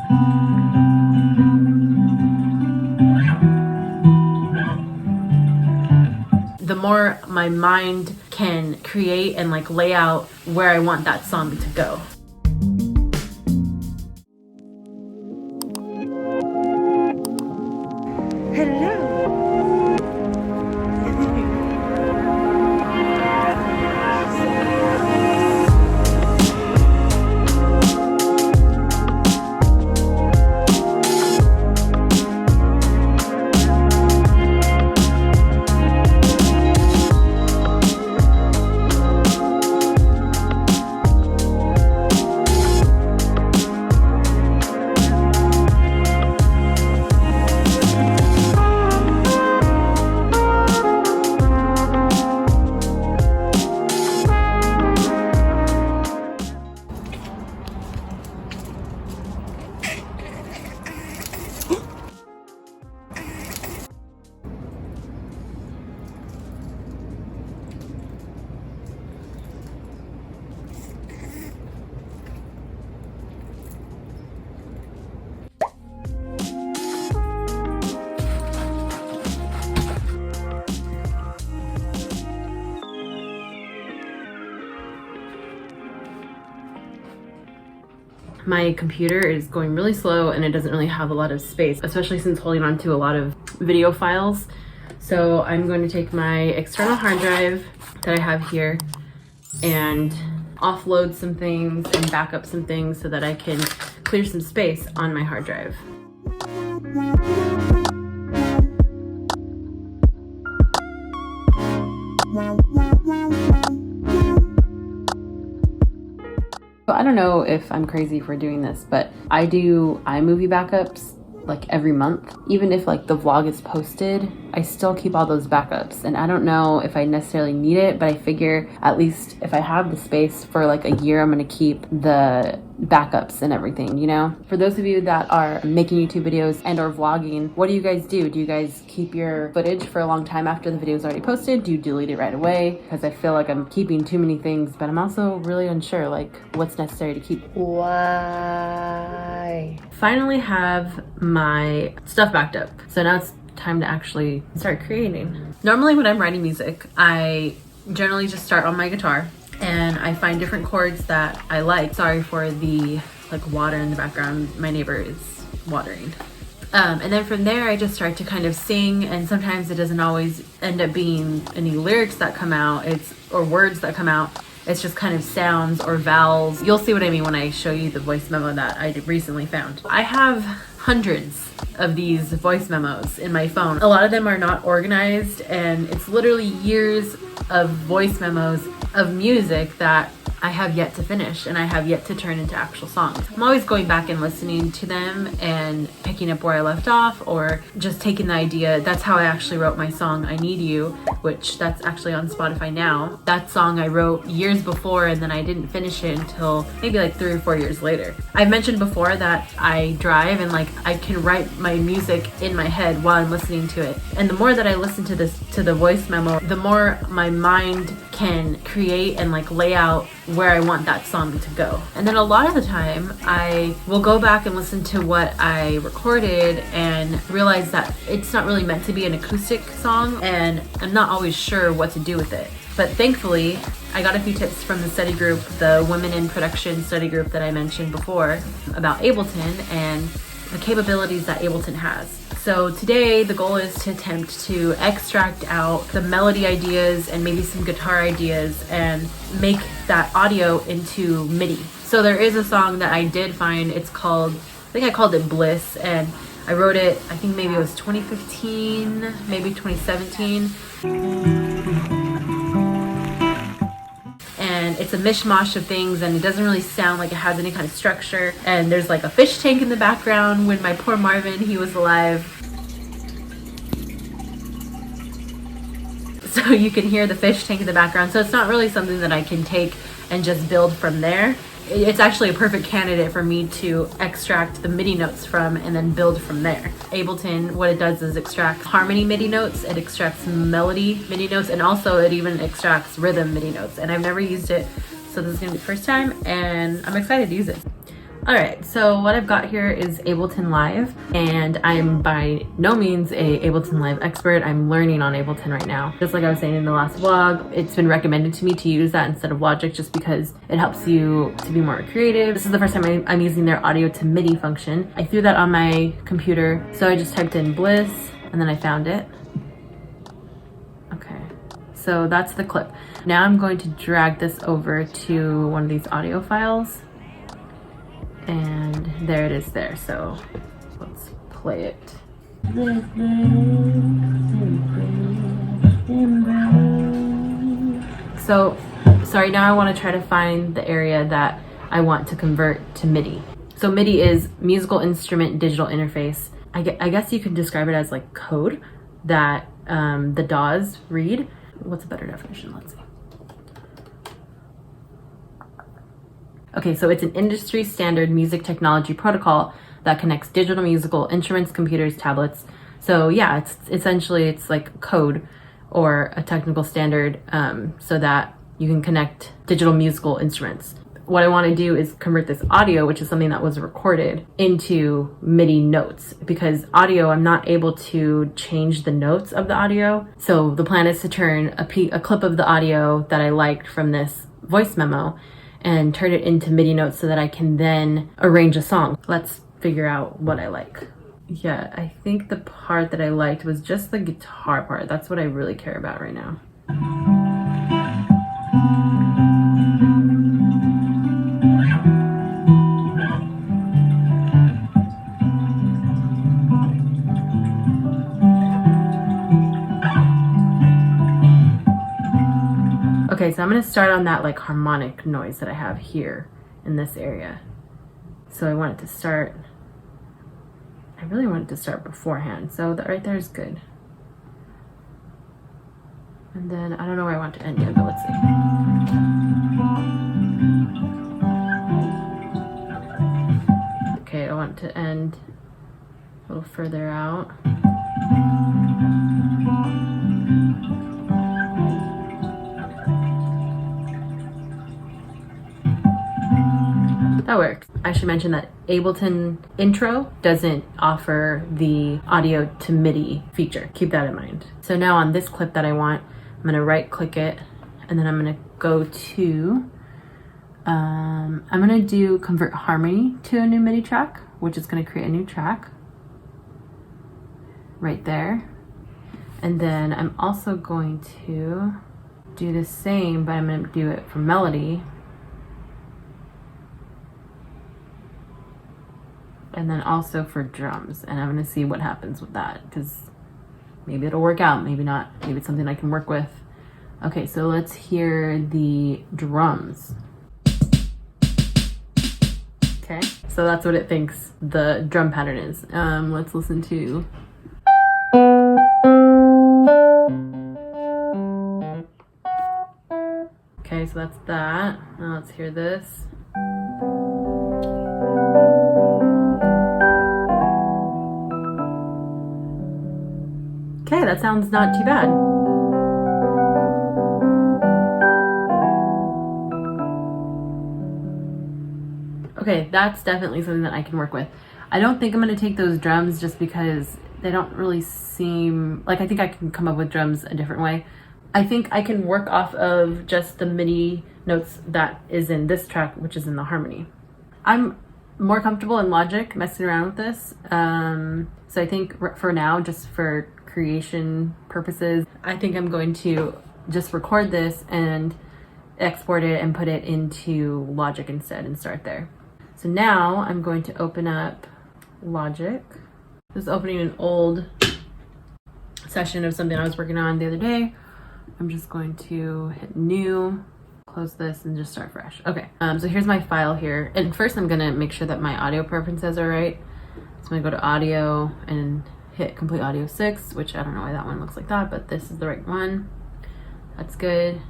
The more my mind can create and like lay out where I want that song to go. My computer is going really slow and it doesn't really have a lot of space, especially since holding on to a lot of video files. So I'm going to take my external hard drive that I have here and offload some things and back up some things so that I can clear some space on my hard drive. I don't know if I'm crazy for doing this, but I do iMovie backups like every month. Even if like the vlog is posted, I still keep all those backups. And I don't know if I necessarily need it, but I figure at least if I have the space for like a year, I'm gonna keep the backups and everything, you know? For those of you that are making YouTube videos and or vlogging, what do you guys do? Do you guys keep your footage for a long time after the video is already posted? Do you delete it right away? Because I feel like I'm keeping too many things, but I'm also really unsure like what's necessary to keep. Why? Finally have my stuff backed up. So now it's time to actually start creating. Normally when I'm writing music, I generally just start on my guitar and I find different chords that I like. Sorry for the like water in the background. My neighbor is watering. And then from there I just start to kind of sing, and sometimes it doesn't always end up being any lyrics that come out, or words that come out. It's just kind of sounds or vowels. You'll see what I mean when I show you the voice memo that I recently found. I have hundreds of these voice memos in my phone. A lot of them are not organized, and it's literally years of voice memos of music that I have yet to finish and I have yet to turn into actual songs. I'm always going back and listening to them and picking up where I left off, or just taking the idea. That's how I actually wrote my song I Need You, which that's actually on Spotify now. That song I wrote years before, and then I didn't finish it until maybe like 3 or 4 years later. I've mentioned before that I drive and like I can write my music in my head while I'm listening to it. And the more that I listen to the voice memo, the more my mind can create and like lay out where I want that song to go. And then a lot of the time I will go back and listen to what I recorded and realize that it's not really meant to be an acoustic song, and I'm not always sure what to do with it. But thankfully, I got a few tips from the study group, the Women in Production study group that I mentioned before, about Ableton and the capabilities that Ableton has. So today the goal is to attempt to extract out the melody ideas and maybe some guitar ideas and make that audio into MIDI. So there is a song that I did find, it's called, I think I called it Bliss, and I wrote it, I think maybe it was 2015, maybe 2017. And it's a mishmash of things, and it doesn't really sound like it has any kind of structure. And there's like a fish tank in the background when my poor Marvin, he was alive. So you can hear the fish tank in the background. So it's not really something that I can take and just build from there. It's actually a perfect candidate for me to extract the MIDI notes from and then build from there. Ableton, what it does is extracts harmony MIDI notes, it extracts melody MIDI notes, and also it even extracts rhythm MIDI notes. And I've never used it, so this is gonna be the first time, and I'm excited to use it. All right, so what I've got here is Ableton Live, and I'm by no means a Ableton Live expert. I'm learning on Ableton right now. Just like I was saying in the last vlog, it's been recommended to me to use that instead of Logic just because it helps you to be more creative. This is the first time I'm using their audio to MIDI function. I threw that on my computer, so I just typed in Bliss, and then I found it. Okay, so that's the clip. Now I'm going to drag this over to one of these audio files. And there it is there, so let's play it. So, sorry, now I want to try to find the area that I want to convert to MIDI. So MIDI is musical instrument digital interface. I guess you could describe it as like code that the DAWs read. What's a better definition? Let's see. Okay, so it's an industry standard music technology protocol that connects digital musical instruments, computers, tablets. So yeah, it's like code or a technical standard so that you can connect digital musical instruments. What I want to do is convert this audio, which is something that was recorded, into MIDI notes, because audio, I'm not able to change the notes of the audio. So the plan is to turn a clip of the audio that I liked from this voice memo and turn it into MIDI notes so that I can then arrange a song. Let's figure out what I like. Yeah, I think the part that I liked was just the guitar part. That's what I really care about right now. Okay, so I'm gonna start on that like harmonic noise that I have here in this area. So I want it to start, I really want it to start beforehand. So that right there is good. And then I don't know where I want to end yet, but let's see. Okay, I want to end a little further out. That works. I should mention that Ableton Intro doesn't offer the audio to MIDI feature. Keep that in mind. So now on this clip that I want, I'm gonna right click it, and then I'm gonna go to, I'm gonna do convert harmony to a new MIDI track, which is gonna create a new track right there. And then I'm also going to do the same, but I'm gonna do it for melody. And then also for drums, and I'm gonna see what happens with that, because maybe it'll work out, maybe not, maybe it's something I can work with. Okay, so let's hear the drums. Okay, so that's what it thinks the drum pattern is. Let's listen to. Okay, so that's that. Now let's hear this. Okay, that sounds not too bad. Okay, that's definitely something that I can work with. I don't think I'm gonna take those drums just because they don't really seem, like I think I can come up with drums a different way. I think I can work off of just the MIDI notes that is in this track, which is in the harmony. I'm more comfortable in Logic messing around with this. So I think for now, just for creation purposes, I think I'm going to just record this and export it and put it into Logic instead and start there. So now I'm going to open up Logic. This is opening an old session of something I was working on the other day. I'm just going to hit new, close this, and just start fresh. Okay, so here's my file here. And first I'm gonna make sure that my audio preferences are right. So I'm gonna go to audio and hit complete audio 6, which I don't know why that one looks like that, but this is the right one. That's good.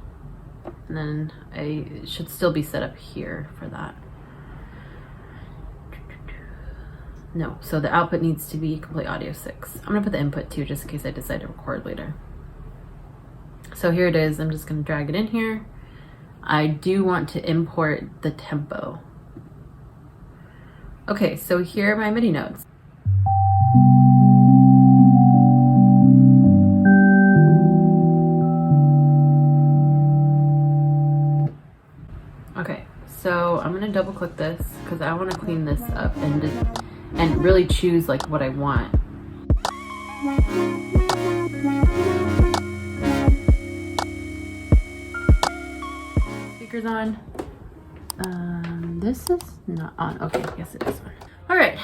And then I should still be set up here for that. No, so the output needs to be complete audio 6. I'm gonna put the input too, just in case I decide to record later. So here it is. I'm just gonna drag it in here. I do want to import the tempo. Okay, so here are my MIDI notes. Okay, so I'm gonna double click this because I want to clean this up and really choose like what I want. Speakers on. This is not on. Okay, yes it is on. All right,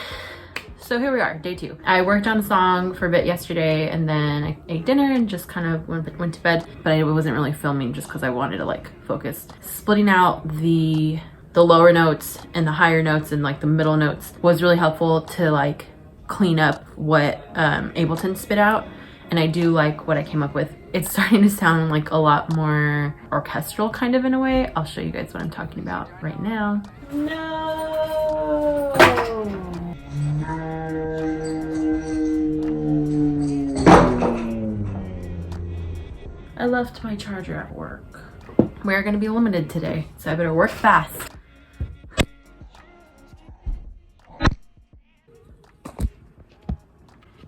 so here we are, day 2. I worked on a song for a bit yesterday, and then I ate dinner and just kind of went to bed, but I wasn't really filming just because I wanted to like focus. Splitting out the lower notes and the higher notes and like the middle notes was really helpful to like clean up what Ableton spit out. And I do like what I came up with. It's starting to sound like a lot more orchestral kind of in a way. I'll show you guys what I'm talking about right now. No! I left my charger at work. We're gonna be limited today, so I better work fast.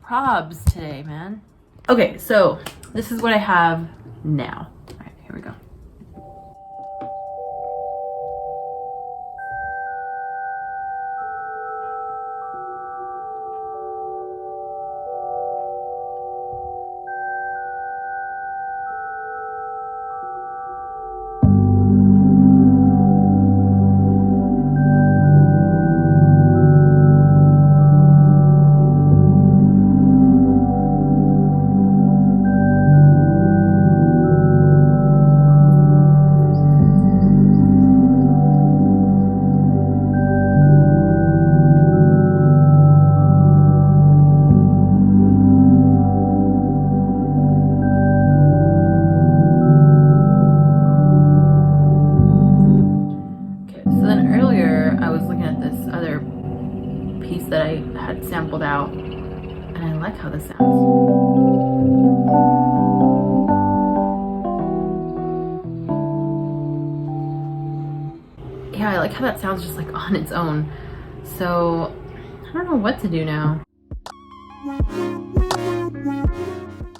Probs today, man. Okay, so this is what I have now. All right, here we go. That I had sampled out, and I like how this sounds. Yeah, I like how that sounds just like on its own. So I don't know what to do now.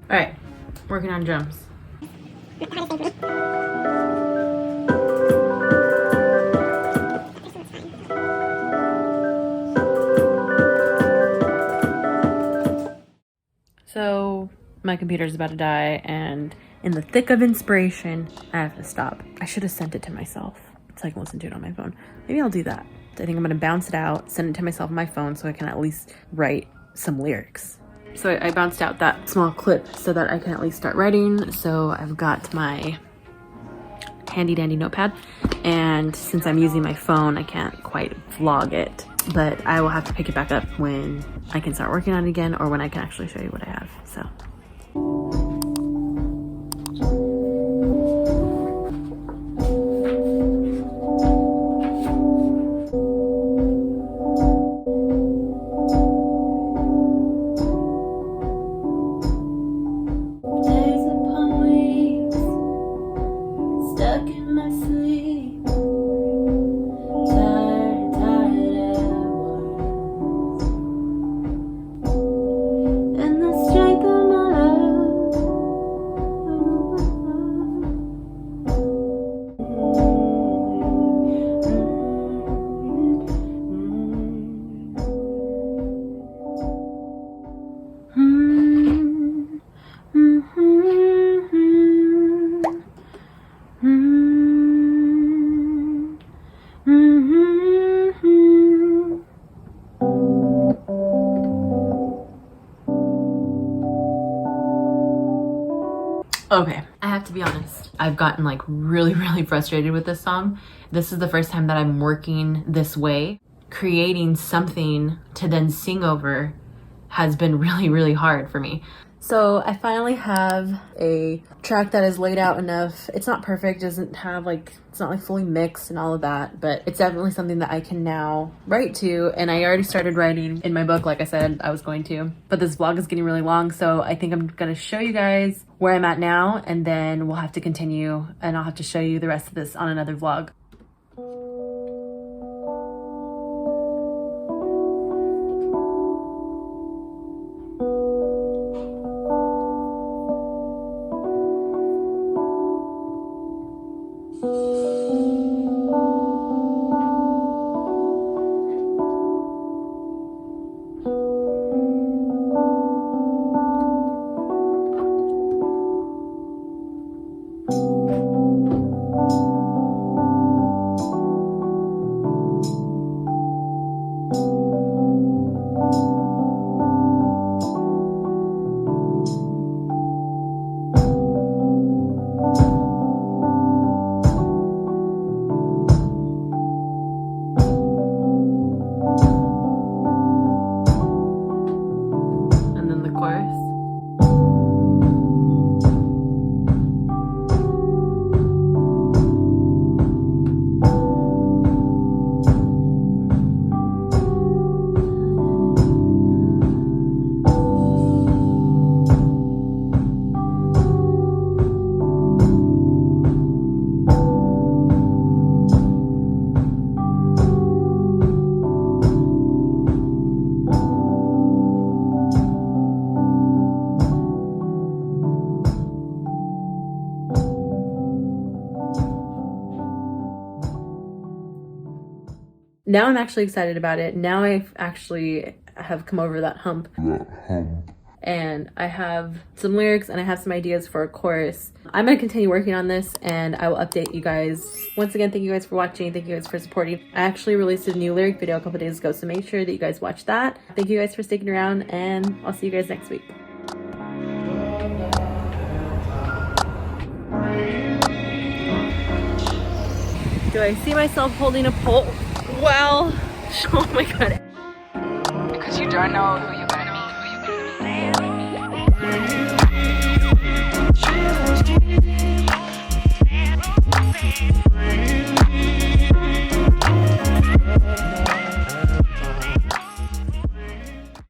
All right, working on drums. So my computer's about to die, and in the thick of inspiration, I have to stop. I should have sent it to myself so I can listen to it on my phone. Maybe I'll do that. I think I'm gonna bounce it out, send it to myself on my phone so I can at least write some lyrics. So I bounced out that small clip so that I can at least start writing. So I've got my handy dandy notepad, and since I'm using my phone, I can't quite vlog it. But I will have to pick it back up when I can start working on it again, or when I can actually show you what I have, so. Days upon weeks, stuck in my sleep, Okay, I have to be honest. I've gotten like really frustrated with this song. This is the first time that I'm working this way. Creating something to then sing over has been really hard for me. So I finally have a track that is laid out enough. It's not perfect, doesn't have like, it's not like fully mixed and all of that, but it's definitely something that I can now write to. And I already started writing in my book, like I said I was going to, but this vlog is getting really long. So I think I'm gonna show you guys where I'm at now, and then we'll have to continue, and I'll have to show you the rest of this on another vlog. now I'm actually excited about it. Now I've actually have come over that hump. And I have some lyrics and I have some ideas for a chorus. I'm gonna continue working on this and I will update you guys. Once again, thank you guys for watching. Thank you guys for supporting. I actually released a new lyric video a couple days ago, so make sure that you guys watch that. Thank you guys for sticking around and I'll see you guys next week. Do I see myself holding a pole? Well, oh my god. Because you don't know who you're gonna meet. Who you gonna meet.